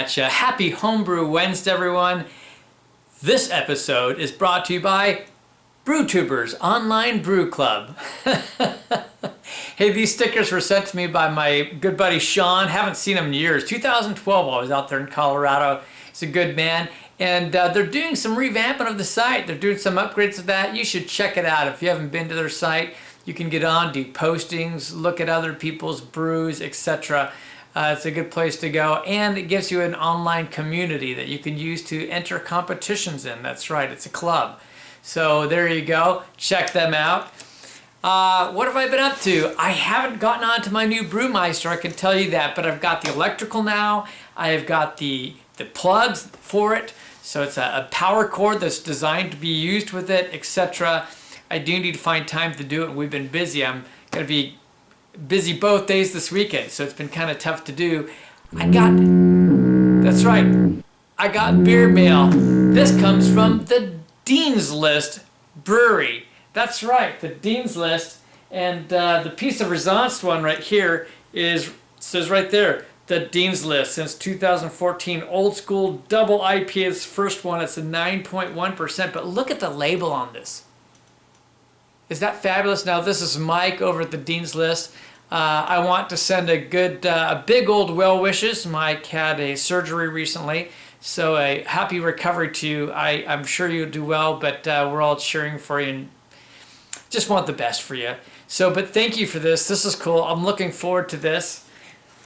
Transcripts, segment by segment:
at you. Happy Homebrew Wednesday, everyone. This episode is brought to you by BrewTubers Online Brew Club. Hey, these stickers were sent to me by my good buddy Sean. Haven't seen him in years. 2012, I was out there in Colorado. He's a good man. And they're doing some revamping of the site. They're doing some upgrades to that. You should check it out. If you haven't been to their site, you can get on, do postings, look at other people's brews, etc. It's a good place to go, and it gives you an online community that you can use to enter competitions in. That's right, it's a club. So there you go, check them out. What have I been up to? I haven't gotten on to my new Brewmeister, I can tell you that, but I've got the electrical now. I've got the plugs for it, so it's a power cord that's designed to be used with it, etc. I do need to find time to do it. We've been busy. I'm going to be busy both days this weekend, so it's been kind of tough to do. That's right, I got beer mail. This comes from the Dean's List Brewery. That's right, the Dean's List. And the piece of resistance one right here says right there, the Dean's List since 2014. Old school double IPA is the first one. It's a 9.1%, but look at the label on this. Is that fabulous? Now this is Mike over at the Dean's List. I want to send a big old well wishes. Mike had a surgery recently, so a happy recovery to you. I'm sure you'll do well, but we're all cheering for you and just want the best for you. But thank you for this. This is cool. I'm looking forward to this.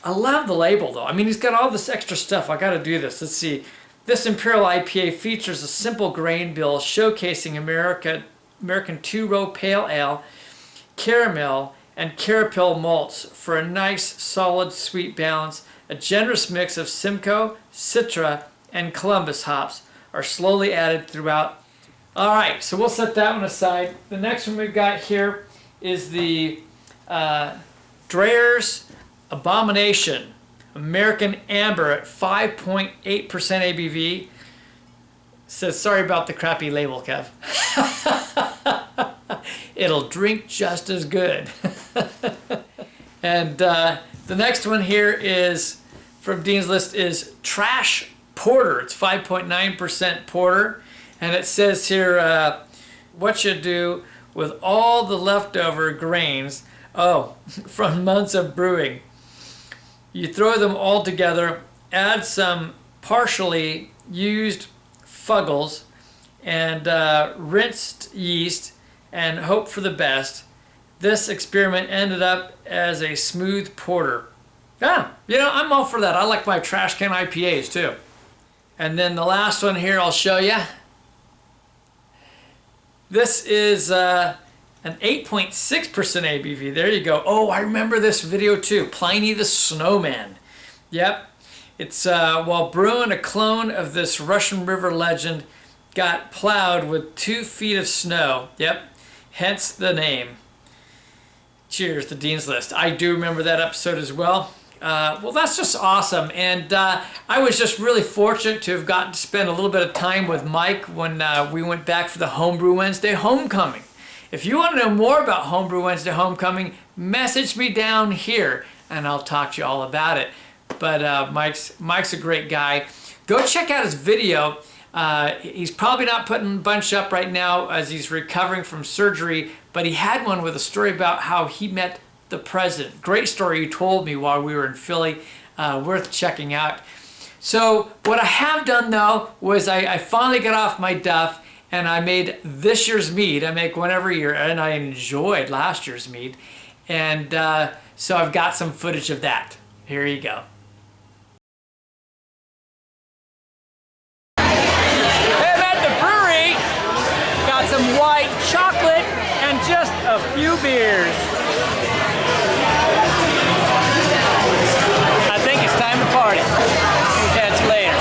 I love the label though. I mean, he's got all this extra stuff. I got to do this. Let's see. This Imperial IPA features a simple grain bill showcasing American two-row pale ale, caramel, and carapace malts for a nice, solid, sweet balance. A generous mix of Simcoe, Citra, and Columbus hops are slowly added throughout. All right, so we'll set that one aside. The next one we've got here is the Dreyer's Abomination American Amber at 5.8% ABV. Says, sorry about the crappy label, Kev. It'll drink just as good. And the next one here is from Dean's List is Trash Porter. It's 5.9% porter. And it says here, what you do with all the leftover grains, from months of brewing. You throw them all together, add some partially used fuggles and rinsed yeast and hope for the best. This experiment ended up as a smooth porter. I'm all for that. I like my trash can IPAs too. And then the last one here I'll show you. This is an 8.6% ABV. There you go. Oh, I remember this video too. Pliny the Snowman. Yep. It's while brewing, a clone of this Russian River legend got plowed with 2 feet of snow. Yep. Hence the name. Cheers, the Dean's List. I do remember that episode as well. Well, that's just awesome. And I was just really fortunate to have gotten to spend a little bit of time with Mike when we went back for the Homebrew Wednesday Homecoming. If you want to know more about Homebrew Wednesday Homecoming, message me down here and I'll talk to you all about it. But Mike's a great guy. Go check out his video. He's probably not putting a bunch up right now as he's recovering from surgery, but he had one with a story about how he met the president. Great story he told me while we were in Philly. Worth checking out. So what I have done though was I finally got off my duff and I made this year's mead. I make one every year and I enjoyed last year's mead. And so I've got some footage of that. Here you go. Some white chocolate and just a few beers. I think it's time to party. See you later.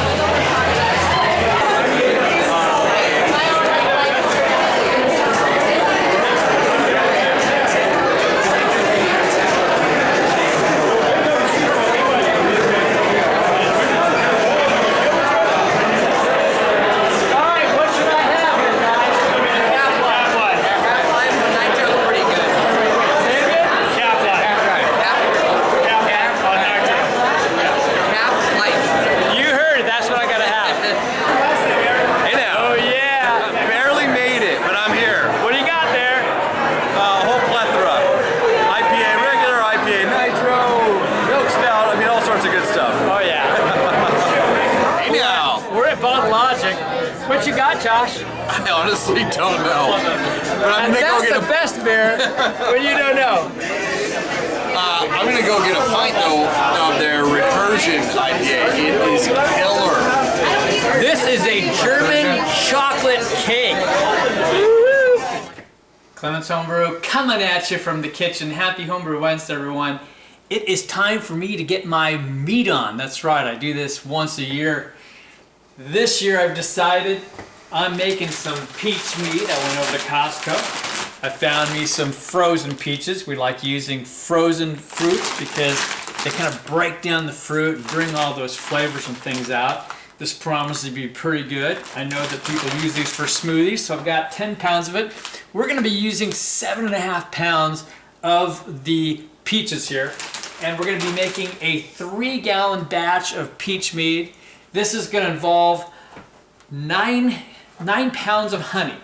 I honestly don't know. But I'm gonna go That's get the best beer when you don't know. I'm gonna go get a pint though of their Recursion IPA. It is killer. This is a German chocolate cake. Clement's Homebrew coming at you from the kitchen. Happy Homebrew Wednesday, everyone. It is time for me to get my meat on. That's right, I do this once a year. This year I've decided I'm making some peach mead. I went over to Costco. I found me some frozen peaches. We like using frozen fruits because they kind of break down the fruit and bring all those flavors and things out. This promises to be pretty good. I know that people use these for smoothies, so I've got 10 pounds of it. We're going to be using 7.5 pounds of the peaches here, and we're going to be making a 3-gallon batch of peach mead. This is going to involve 9 pounds of honey.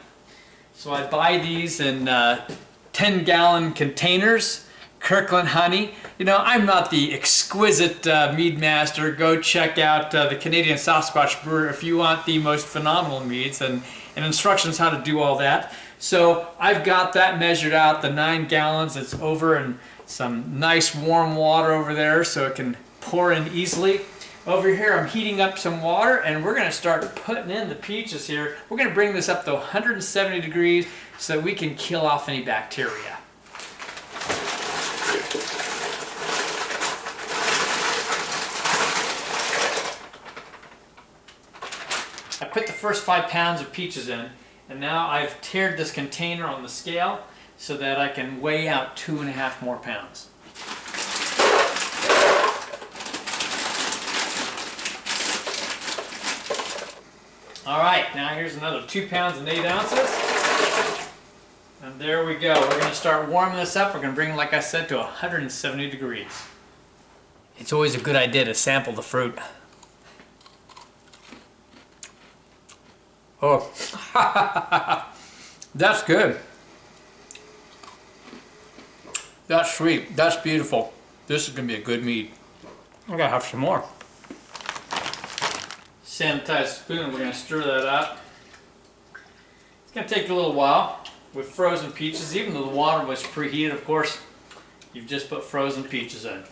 So I buy these in 10-gallon containers. Kirkland honey. You know, I'm not the exquisite mead master. Go check out the Canadian Sasquatch Brewer if you want the most phenomenal meads and instructions how to do all that. So I've got that measured out, the 9 gallons. It's over in some nice warm water over there so it can pour in easily. Over here I'm heating up some water and we're going to start putting in the peaches here. We're going to bring this up to 170 degrees so that we can kill off any bacteria. I put the first 5 pounds of peaches in, and now I've tiered this container on the scale so that I can weigh out 2.5 more pounds. All right, now here's another 2 pounds and 8 ounces. And there we go. We're going to start warming this up. We're going to bring it, like I said, to 170 degrees. It's always a good idea to sample the fruit. Oh, that's good. That's sweet. That's beautiful. This is going to be a good mead. I gotta have some more. Sanitized spoon, we're going to stir that up. It's going to take a little while with frozen peaches, even though the water was preheated, of course. You've just put frozen peaches in.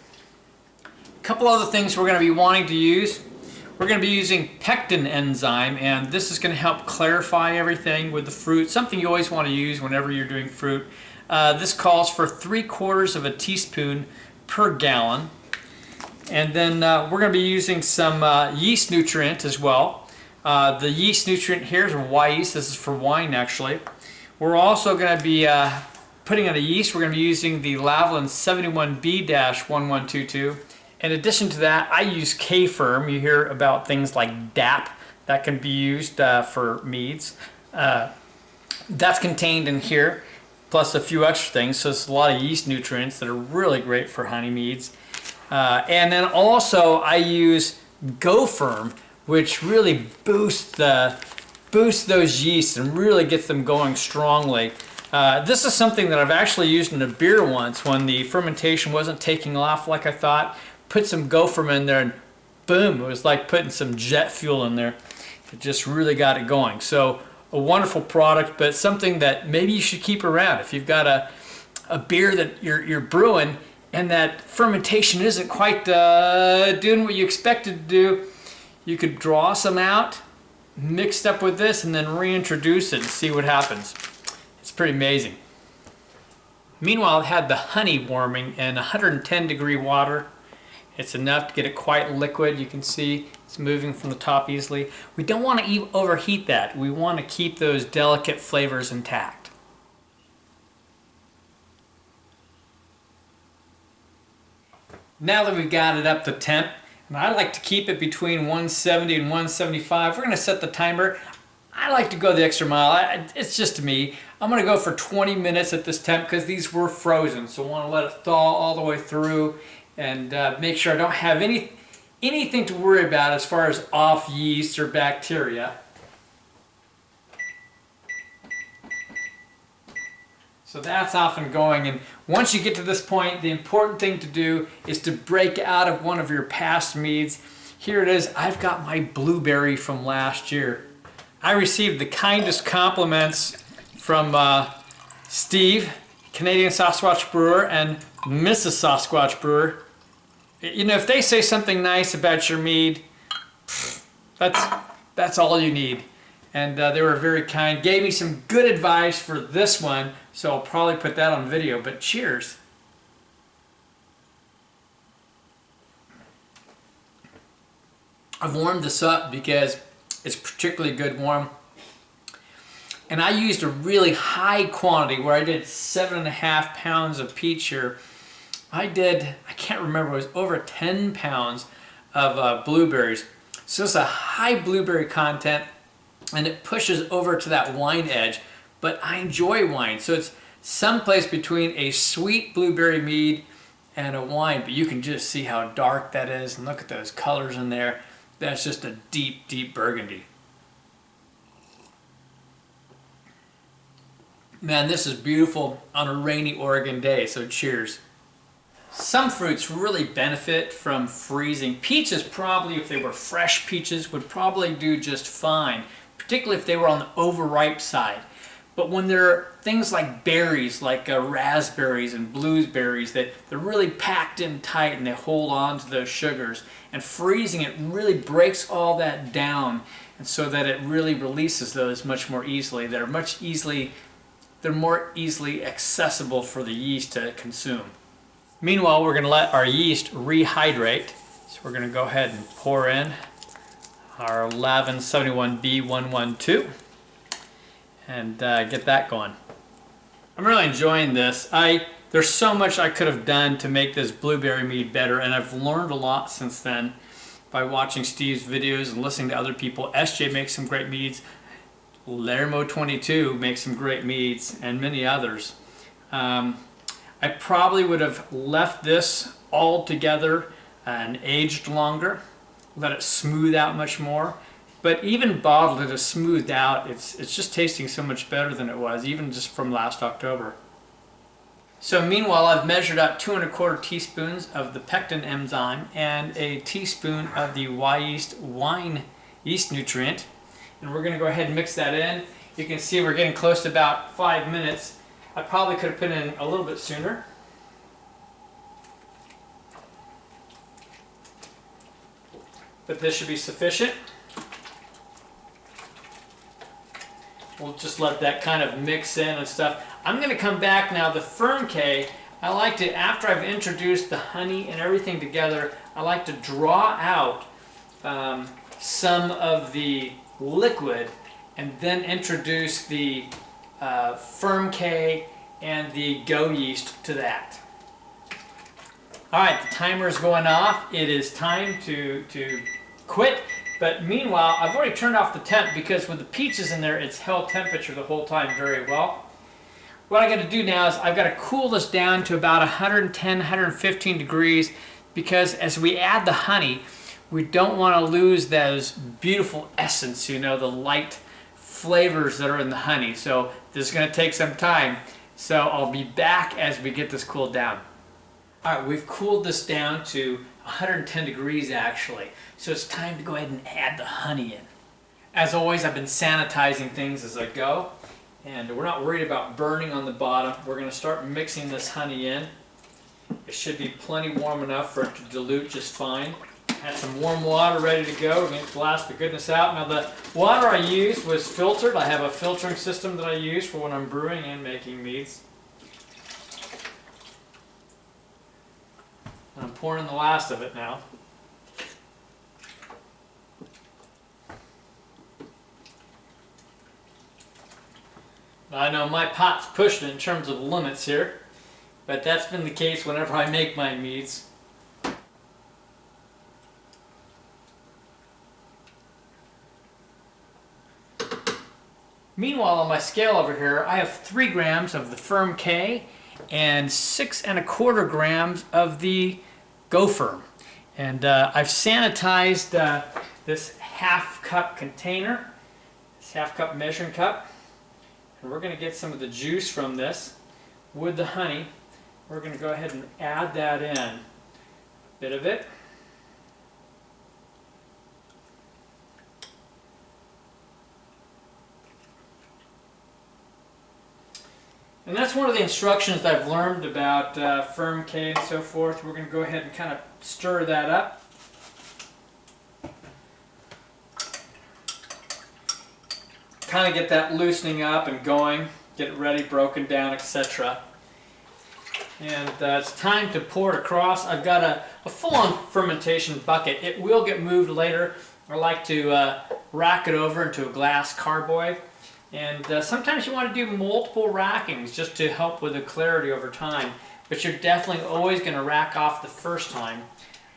A couple other things we're going to be wanting to use. We're going to be using Pectin Enzyme, and this is going to help clarify everything with the fruit, something you always want to use whenever you're doing fruit. This calls for 3/4 of a teaspoon per gallon. And then we're going to be using some yeast nutrient as well. The yeast nutrient here is wine yeast. This is for wine, actually. We're also going to be putting in a yeast. We're going to be using the Lavalin 71B-1122. In addition to that, I use K-Firm. You hear about things like DAP that can be used for meads. That's contained in here, plus a few extra things. So it's a lot of yeast nutrients that are really great for honey meads. And then also I use Go-Firm, which really boosts those yeasts and really gets them going strongly. This is something that I've actually used in a beer once when the fermentation wasn't taking off like I thought. Put some Go-Firm in there and boom, it was like putting some jet fuel in there. It just really got it going. So a wonderful product, but something that maybe you should keep around. If you've got a beer that you're brewing and that fermentation isn't quite doing what you expected to do, you could draw some out, mixed up with this, and then reintroduce it and see what happens. It's pretty amazing. Meanwhile, I've had the honey warming in 110 degree water. It's enough to get it quite liquid. You can see it's moving from the top easily. We don't want to overheat that. We want to keep those delicate flavors intact. Now that we've got it up to temp, and I like to keep it between 170 and 175, we're going to set the timer. I like to go the extra mile. It's just me. I'm going to go for 20 minutes at this temp because these were frozen, so I want to let it thaw all the way through and make sure I don't have anything to worry about as far as off yeast or bacteria. So that's off and going, and once you get to this point, the important thing to do is to break out of one of your past meads. Here it is. I've got my blueberry from last year. I received the kindest compliments from Steve, Canadian Sasquatch Brewer, and Mrs. Sasquatch Brewer. You know, if they say something nice about your mead, that's all you need. And they were very kind, gave me some good advice for this one, so I'll probably put that on video, but cheers. I've warmed this up because it's particularly good warm. And I used a really high quantity where I did 7.5 pounds of peach here. I can't remember, it was over 10 pounds of blueberries. So it's a high blueberry content and it pushes over to that wine edge. But I enjoy wine, so it's someplace between a sweet blueberry mead and a wine. But you can just see how dark that is and look at those colors in there. That's just a deep, deep burgundy. Man, this is beautiful on a rainy Oregon day, so cheers. Some fruits really benefit from freezing. Peaches probably, if they were fresh peaches, would probably do just fine, particularly if they were on the overripe side. But when they're things like berries, like raspberries and blueberries, that they're really packed in tight and they hold on to those sugars, and freezing it really breaks all that down, and so that it really releases those much more easily. They're more easily accessible for the yeast to consume. Meanwhile, we're going to let our yeast rehydrate. So we're going to go ahead and pour in our 1171B112 and get that going. I'm really enjoying this. There's so much I could have done to make this blueberry mead better, and I've learned a lot since then by watching Steve's videos and listening to other people. SJ makes some great meads. Lermo22 makes some great meads, and many others. I probably would have left this all together and aged longer, let it smooth out much more. But even bottled, it is smoothed out. It's just tasting so much better than it was, even just from last October. So meanwhile, I've measured out 2 1/4 teaspoons of the Pectin Enzyme and a teaspoon of the Yeast wine yeast nutrient. And we're going to go ahead and mix that in. You can see we're getting close to about 5 minutes. I probably could have put in a little bit sooner. But this should be sufficient. We'll just let that kind of mix in and stuff. I'm going to come back now. The Firm K, I like to, after I've introduced the honey and everything together, I like to draw out some of the liquid and then introduce the Firm K and the Go yeast to that. Alright, the timer is going off. It is time to quit. But meanwhile, I've already turned off the temp because with the peaches in there, it's held temperature the whole time very well. What I got to do now is I've got to cool this down to about 110, 115 degrees, because as we add the honey, we don't want to lose those beautiful essence, you know, the light flavors that are in the honey. So this is going to take some time. So I'll be back as we get this cooled down. All right, we've cooled this down to 110 degrees actually. So it's time to go ahead and add the honey in. As always, I've been sanitizing things as I go, and we're not worried about burning on the bottom. We're going to start mixing this honey in. It should be plenty warm enough for it to dilute just fine. Had some warm water ready to go. We're going to blast the goodness out. Now the water I used was filtered. I have a filtering system that I use for when I'm brewing and making meads. I'm pouring the last of it now. I know my pot's pushing in terms of limits here, but that's been the case whenever I make my meads. Meanwhile, on my scale over here, I have 3 grams of the Firm K and 6 1/4 grams of the Go Firm. And I've sanitized this half-cup container, this half-cup measuring cup. And we're going to get some of the juice from this with the honey. We're going to go ahead and add that in. A bit of it. And that's one of the instructions that I've learned about firm K and so forth. We're going to go ahead and kind of stir that up. Kind of get that loosening up and going, get it ready, broken down, etc. And it's time to pour it across. I've got a full-on fermentation bucket. It will get moved later. I like to rack it over into a glass carboy. And sometimes you want to do multiple rackings just to help with the clarity over time. But you're definitely always going to rack off the first time,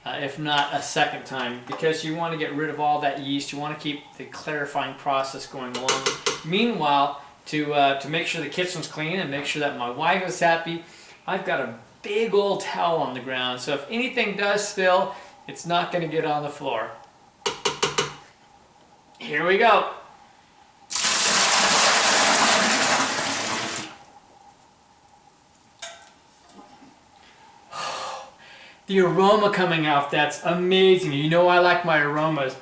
if not a second time, because you want to get rid of all that yeast. You want to keep the clarifying process going along. Meanwhile, to make sure the kitchen's clean and make sure that my wife is happy, I've got a big old towel on the ground. So if anything does spill, it's not going to get on the floor. Here we go. The aroma coming out, that's amazing. You know I like my aromas.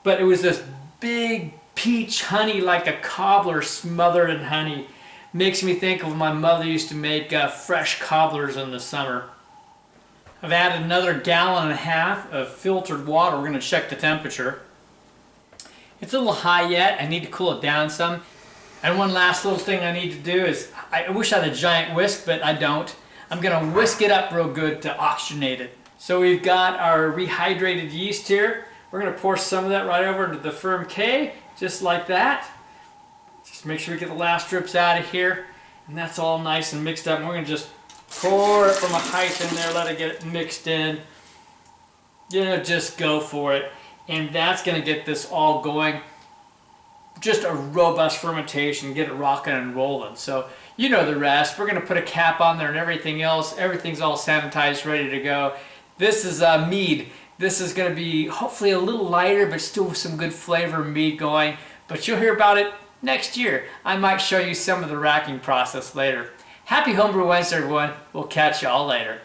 But it was this big peach honey, like a cobbler smothered in honey. Makes me think of when my mother used to make fresh cobblers in the summer. I've added another 1.5 gallons of filtered water. We're going to check the temperature. It's a little high yet. I need to cool it down some. And one last little thing I need to do is, I wish I had a giant whisk, but I don't. I'm going to whisk it up real good to oxygenate it. So we've got our rehydrated yeast here. We're going to pour some of that right over into the firm K, just like that. Just make sure we get the last drips out of here. And that's all nice and mixed up. And we're going to just pour it from a height in there, let it get mixed in. You know, just go for it. And that's going to get this all going. Just a robust fermentation, get it rocking and rolling. So you know the rest. We're going to put a cap on there and everything else. Everything's all sanitized, ready to go. This is Mead. This is going to be hopefully a little lighter, but still with some good flavor mead going. But you'll hear about it next year. I might show you some of the racking process later. Happy Homebrew Wednesday, everyone. We'll catch you all later.